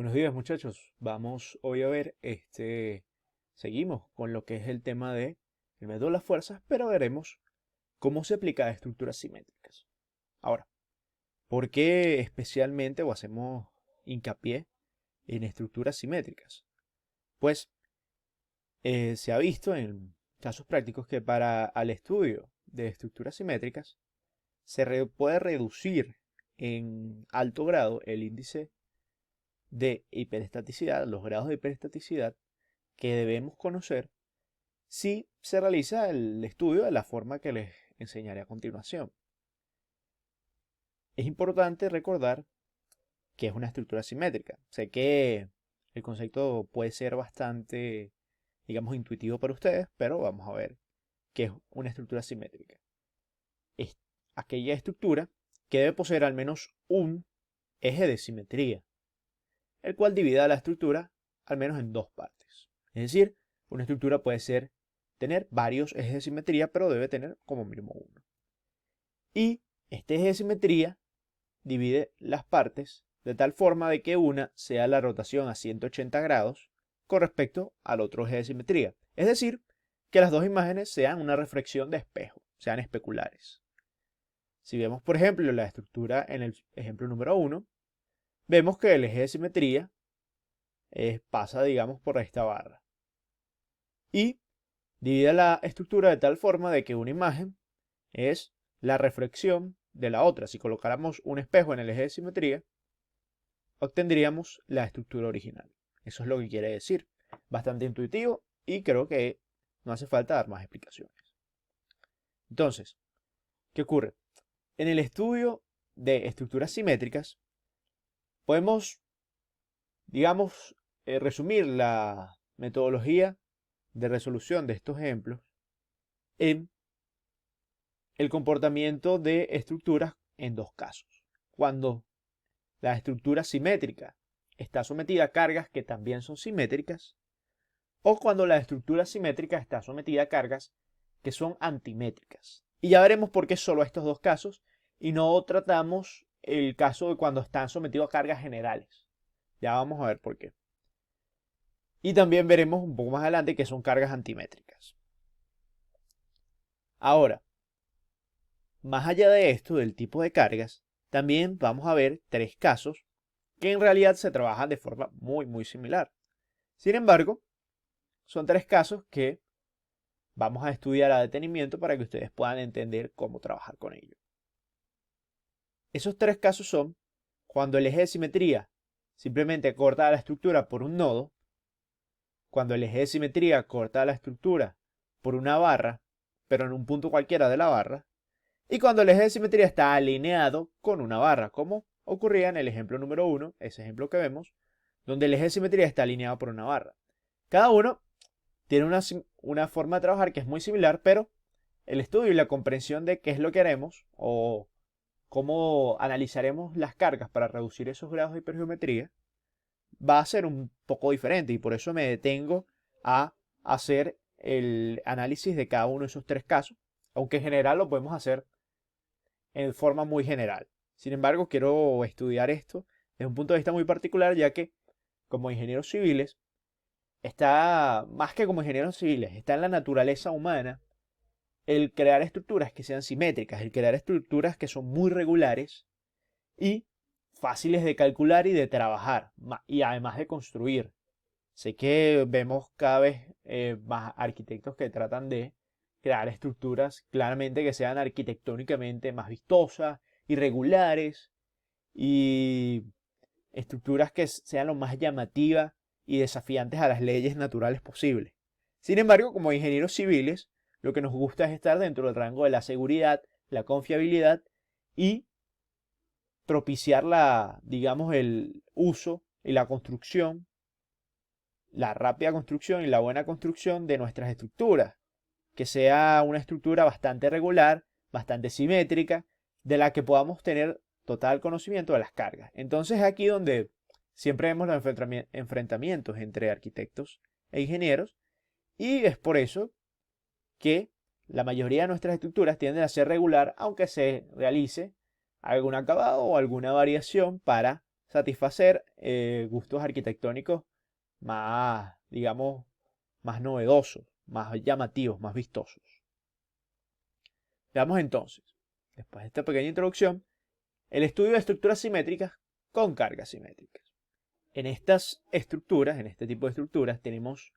Buenos días, muchachos. Vamos hoy a ver seguimos con lo que es el tema de el método de las fuerzas, pero veremos cómo se aplica a estructuras simétricas. Ahora, ¿por qué especialmente o hacemos hincapié en estructuras simétricas? Pues se ha visto en casos prácticos que para el estudio de estructuras simétricas puede reducir en alto grado el índice de hiperestaticidad, los grados de hiperestaticidad que debemos conocer si se realiza el estudio de la forma que les enseñaré a continuación. Es importante recordar que es una estructura simétrica. Sé que el concepto puede ser bastante, digamos, intuitivo para ustedes, pero vamos a ver qué es una estructura simétrica. Es aquella estructura que debe poseer al menos un eje de simetría, el cual divide a la estructura al menos en dos partes. Es decir, una estructura puede tener varios ejes de simetría, pero debe tener como mínimo uno. Y este eje de simetría divide las partes de tal forma de que una sea la rotación a 180 grados con respecto al otro eje de simetría. Es decir, que las dos imágenes sean una reflexión de espejo, sean especulares. Si vemos, por ejemplo, la estructura en el ejemplo número 1, vemos que el eje de simetría pasa, digamos, por esta barra. Y divide la estructura de tal forma de que una imagen es la reflexión de la otra. Si colocáramos un espejo en el eje de simetría, obtendríamos la estructura original. Eso es lo que quiere decir. Bastante intuitivo y creo que no hace falta dar más explicaciones. Entonces, ¿qué ocurre? En el estudio de estructuras simétricas, podemos, digamos, resumir la metodología de resolución de estos ejemplos en el comportamiento de estructuras en dos casos. Cuando la estructura simétrica está sometida a cargas que también son simétricas, o cuando la estructura simétrica está sometida a cargas que son antimétricas. Y ya veremos por qué solo estos dos casos y no tratamos el caso de cuando están sometidos a cargas generales. Ya vamos a ver por qué. Y también veremos un poco más adelante que son cargas antimétricas. Ahora, más allá de esto, del tipo de cargas, también vamos a ver tres casos que en realidad se trabajan de forma muy similar. Sin embargo, son tres casos que vamos a estudiar a detenimiento para que ustedes puedan entender cómo trabajar con ellos. Esos tres casos son cuando el eje de simetría simplemente corta la estructura por un nodo, cuando el eje de simetría corta la estructura por una barra, pero en un punto cualquiera de la barra, y cuando el eje de simetría está alineado con una barra, como ocurría en el ejemplo número 1, ese ejemplo que vemos, donde el eje de simetría está alineado por una barra. Cada uno tiene una forma de trabajar que es muy similar, pero el estudio y la comprensión de qué es lo que haremos o cómo analizaremos las cargas para reducir esos grados de hipergeometría va a ser un poco diferente y por eso me detengo a hacer el análisis de cada uno de esos tres casos, aunque en general lo podemos hacer en forma muy general. Sin embargo, quiero estudiar esto desde un punto de vista muy particular, ya que como ingenieros civiles, está más que como ingenieros civiles, está en la naturaleza humana el crear estructuras que sean simétricas, el crear estructuras que son muy regulares y fáciles de calcular y de trabajar, y además de construir. Sé que vemos cada vez más arquitectos que tratan de crear estructuras claramente que sean arquitectónicamente más vistosas, irregulares y estructuras que sean lo más llamativas y desafiantes a las leyes naturales posibles. Sin embargo, como ingenieros civiles, lo que nos gusta es estar dentro del rango de la seguridad, la confiabilidad y propiciar digamos, el uso y la construcción, la rápida construcción y la buena construcción de nuestras estructuras. Que sea una estructura bastante regular, bastante simétrica, de la que podamos tener total conocimiento de las cargas. Entonces aquí donde siempre vemos los enfrentamientos entre arquitectos e ingenieros y es por eso que la mayoría de nuestras estructuras tienden a ser regular, aunque se realice algún acabado o alguna variación para satisfacer gustos arquitectónicos más, digamos, más novedosos, más llamativos, más vistosos. Veamos entonces, después de esta pequeña introducción, el estudio de estructuras simétricas con cargas simétricas. En estas estructuras, en este tipo de estructuras, tenemos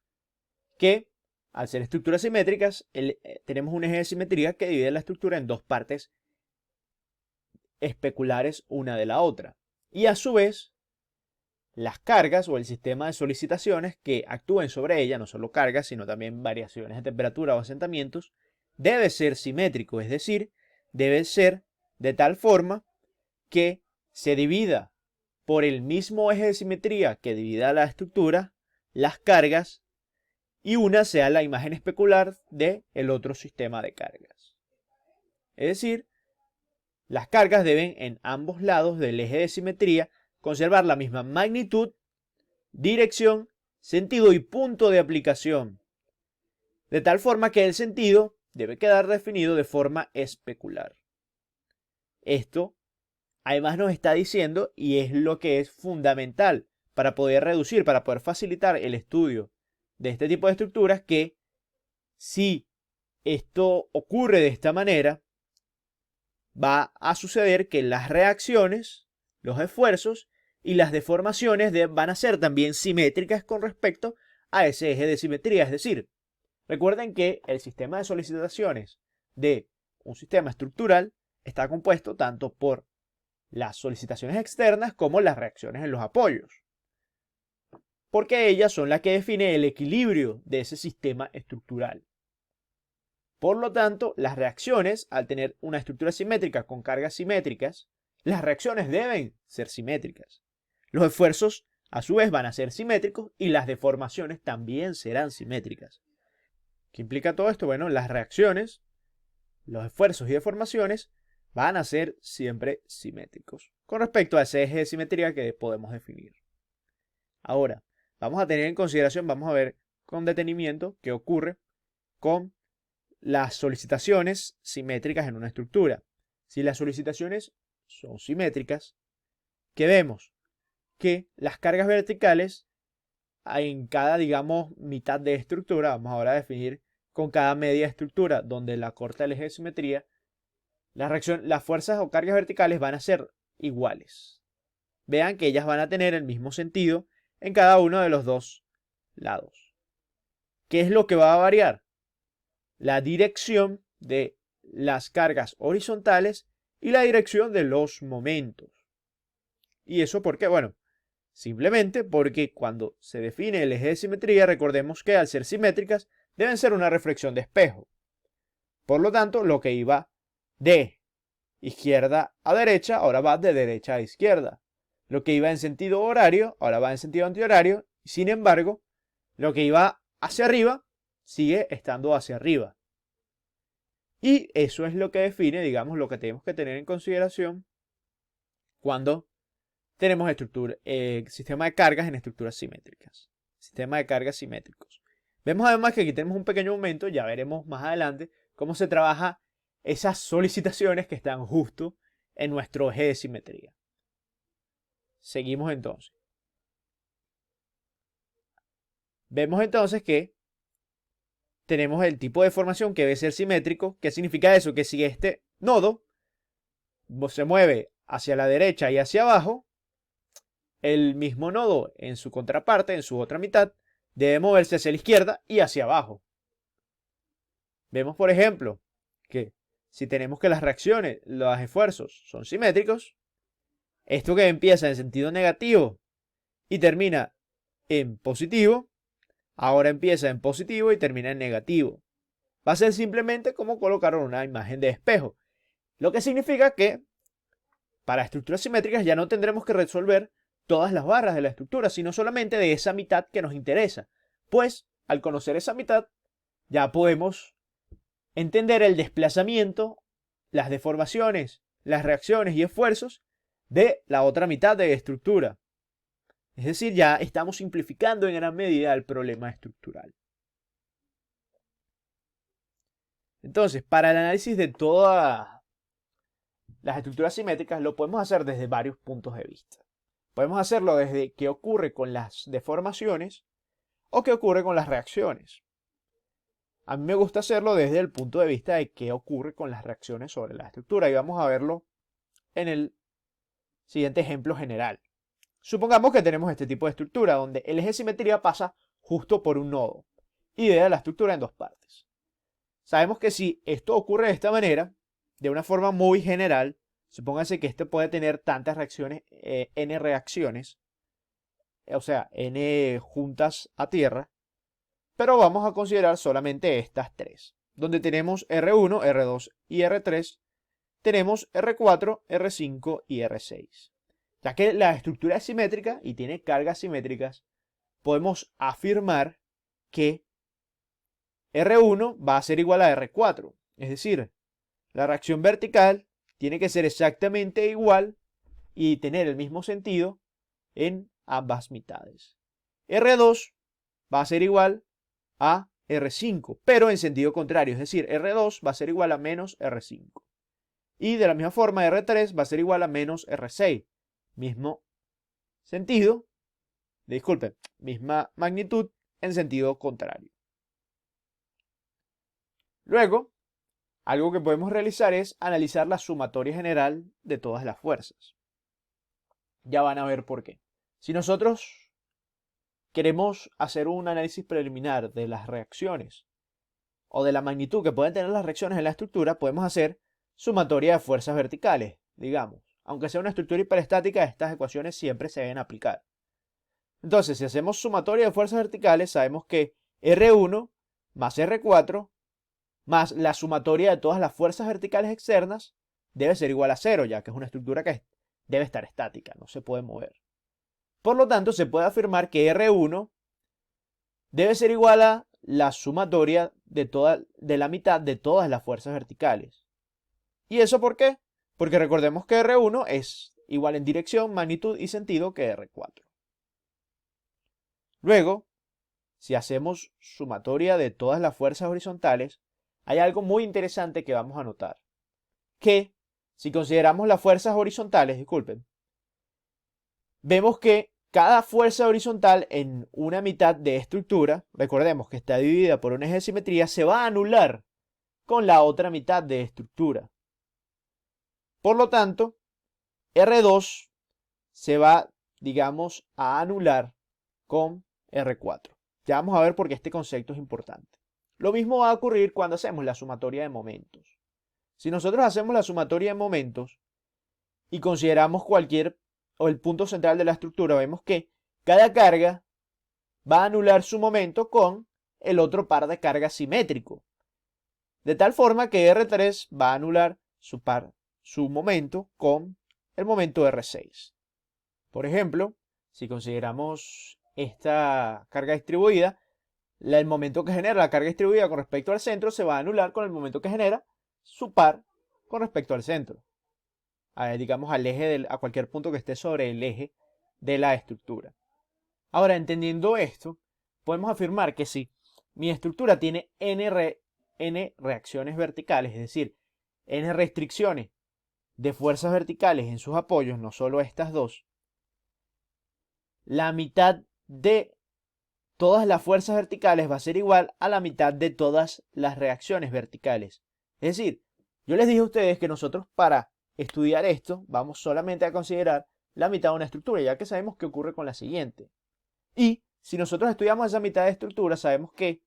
que, al ser estructuras simétricas, tenemos un eje de simetría que divide la estructura en dos partes especulares una de la otra. Y a su vez, las cargas o el sistema de solicitaciones que actúen sobre ella, no solo cargas, sino también variaciones de temperatura o asentamientos, debe ser simétrico, es decir, debe ser de tal forma que se divida por el mismo eje de simetría que divida la estructura, las cargas, y una sea la imagen especular del otro sistema de cargas. Es decir, las cargas deben en ambos lados del eje de simetría conservar la misma magnitud, dirección, sentido y punto de aplicación, de tal forma que el sentido debe quedar definido de forma especular. Esto además nos está diciendo, y es lo que es fundamental para poder reducir, para poder facilitar el estudio de este tipo de estructuras, que si esto ocurre de esta manera, va a suceder que las reacciones, los esfuerzos y las deformaciones van a ser también simétricas con respecto a ese eje de simetría. Es decir, recuerden que el sistema de solicitaciones de un sistema estructural está compuesto tanto por las solicitaciones externas como las reacciones en los apoyos, porque ellas son las que definen el equilibrio de ese sistema estructural. Por lo tanto, las reacciones, al tener una estructura simétrica con cargas simétricas, las reacciones deben ser simétricas. Los esfuerzos, a su vez, van a ser simétricos y las deformaciones también serán simétricas. ¿Qué implica todo esto? Bueno, las reacciones, los esfuerzos y deformaciones van a ser siempre simétricos con respecto a ese eje de simetría que podemos definir. Ahora, vamos a tener en consideración, vamos a ver con detenimiento qué ocurre con las solicitaciones simétricas en una estructura. Si las solicitaciones son simétricas, ¿qué vemos? Que las cargas verticales en cada, digamos, mitad de estructura, vamos ahora a definir con cada media estructura donde la corta el eje de simetría, las fuerzas o cargas verticales van a ser iguales. Vean que ellas van a tener el mismo sentido en cada uno de los dos lados. ¿Qué es lo que va a variar? La dirección de las cargas horizontales y la dirección de los momentos. ¿Y eso por qué? Bueno, simplemente porque cuando se define el eje de simetría, recordemos que al ser simétricas deben ser una reflexión de espejo. Por lo tanto, lo que iba de izquierda a derecha, ahora va de derecha a izquierda. Lo que iba en sentido horario, ahora va en sentido antihorario. Sin embargo, lo que iba hacia arriba, sigue estando hacia arriba. Y eso es lo que define, digamos, lo que tenemos que tener en consideración cuando tenemos sistema de cargas en estructuras simétricas. Sistema de cargas simétricos. Vemos además que aquí tenemos un pequeño momento, ya veremos más adelante cómo se trabaja esas solicitaciones que están justo en nuestro eje de simetría. Seguimos entonces. Vemos entonces que tenemos el tipo de formación que debe ser simétrico. ¿Qué significa eso? Que si este nodo se mueve hacia la derecha y hacia abajo, el mismo nodo en su contraparte, en su otra mitad, debe moverse hacia la izquierda y hacia abajo. Vemos, por ejemplo, que si tenemos que las reacciones, los esfuerzos son simétricos, esto que empieza en sentido negativo y termina en positivo, ahora empieza en positivo y termina en negativo. Va a ser simplemente como colocar una imagen de espejo. Lo que significa que para estructuras simétricas ya no tendremos que resolver todas las barras de la estructura, sino solamente de esa mitad que nos interesa. Pues, al conocer esa mitad, ya podemos entender el desplazamiento, las deformaciones, las reacciones y esfuerzos de la otra mitad de la estructura. Es decir, ya estamos simplificando en gran medida el problema estructural. Entonces, para el análisis de todas las estructuras simétricas lo podemos hacer desde varios puntos de vista. Podemos hacerlo desde qué ocurre con las deformaciones o qué ocurre con las reacciones. A mí me gusta hacerlo desde el punto de vista de qué ocurre con las reacciones sobre la estructura y vamos a verlo en el siguiente ejemplo general. Supongamos que tenemos este tipo de estructura donde el eje de simetría pasa justo por un nodo y divide la estructura en dos partes. Sabemos que si esto ocurre de esta manera, de una forma muy general, supóngase que este puede tener tantas reacciones, n reacciones, o sea, n juntas a tierra, pero vamos a considerar solamente estas tres, donde tenemos R1, R2 y R3, tenemos R4, R5 y R6. Ya que la estructura es simétrica y tiene cargas simétricas, podemos afirmar que R1 va a ser igual a R4. Es decir, la reacción vertical tiene que ser exactamente igual y tener el mismo sentido en ambas mitades. R2 va a ser igual a R5, pero en sentido contrario. Es decir, R2 va a ser igual a menos R5. Y de la misma forma, R3 va a ser igual a menos R6. Mismo sentido, disculpen, misma magnitud en sentido contrario. Luego, algo que podemos realizar es analizar la sumatoria general de todas las fuerzas. Ya van a ver por qué. Si nosotros queremos hacer un análisis preliminar de las reacciones o de la magnitud que pueden tener las reacciones en la estructura, podemos hacer sumatoria de fuerzas verticales, digamos. Aunque sea una estructura hiperestática, estas ecuaciones siempre se deben aplicar. Entonces, si hacemos sumatoria de fuerzas verticales, sabemos que R1 más R4 más la sumatoria de todas las fuerzas verticales externas debe ser igual a 0, ya que es una estructura que debe estar estática, no se puede mover. Por lo tanto, se puede afirmar que R1 debe ser igual a la sumatoria de la mitad de todas las fuerzas verticales. ¿Y eso por qué? Porque recordemos que R1 es igual en dirección, magnitud y sentido que R4. Luego, si hacemos sumatoria de todas las fuerzas horizontales, hay algo muy interesante que vamos a notar. Que, si consideramos las fuerzas horizontales, disculpen, vemos que cada fuerza horizontal en una mitad de estructura, recordemos que está dividida por un eje de simetría, se va a anular con la otra mitad de estructura. Por lo tanto, R2 se va, digamos, a anular con R4. Ya vamos a ver por qué este concepto es importante. Lo mismo va a ocurrir cuando hacemos la sumatoria de momentos. Si nosotros hacemos la sumatoria de momentos y consideramos el punto central de la estructura, vemos que cada carga va a anular su momento con el otro par de cargas simétrico. De tal forma que R3 va a anular su momento con el momento R6. Por ejemplo, si consideramos esta carga distribuida, el momento que genera la carga distribuida con respecto al centro se va a anular con el momento que genera su par con respecto al centro. Digamos al eje a cualquier punto que esté sobre el eje de la estructura. Ahora, entendiendo esto, podemos afirmar que si mi estructura tiene n reacciones verticales, es decir, n restricciones de fuerzas verticales en sus apoyos, no solo estas dos, la mitad de todas las fuerzas verticales va a ser igual a la mitad de todas las reacciones verticales. Es decir, yo les dije a ustedes que nosotros para estudiar esto vamos solamente a considerar la mitad de una estructura, ya que sabemos qué ocurre con la siguiente. Y si nosotros estudiamos esa mitad de estructura, sabemos que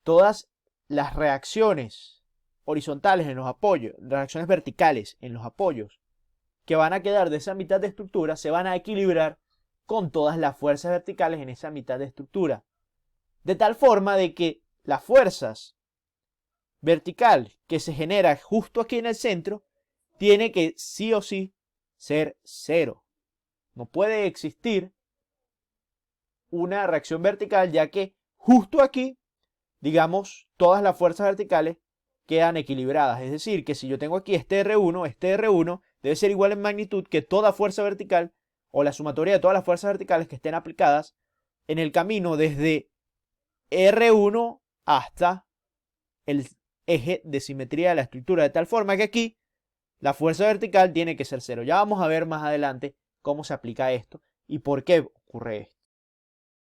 todas las reacciones horizontales en los apoyos, reacciones verticales en los apoyos, que van a quedar de esa mitad de estructura, se van a equilibrar con todas las fuerzas verticales en esa mitad de estructura. De tal forma de que las fuerzas vertical que se genera justo aquí en el centro tiene que sí o sí ser 0. No puede existir una reacción vertical, ya que justo aquí, digamos, todas las fuerzas verticales quedan equilibradas. Es decir, que si yo tengo aquí este R1 debe ser igual en magnitud que toda fuerza vertical o la sumatoria de todas las fuerzas verticales que estén aplicadas en el camino desde R1 hasta el eje de simetría de la estructura, de tal forma que aquí la fuerza vertical tiene que ser 0. Ya vamos a ver más adelante cómo se aplica esto y por qué ocurre esto.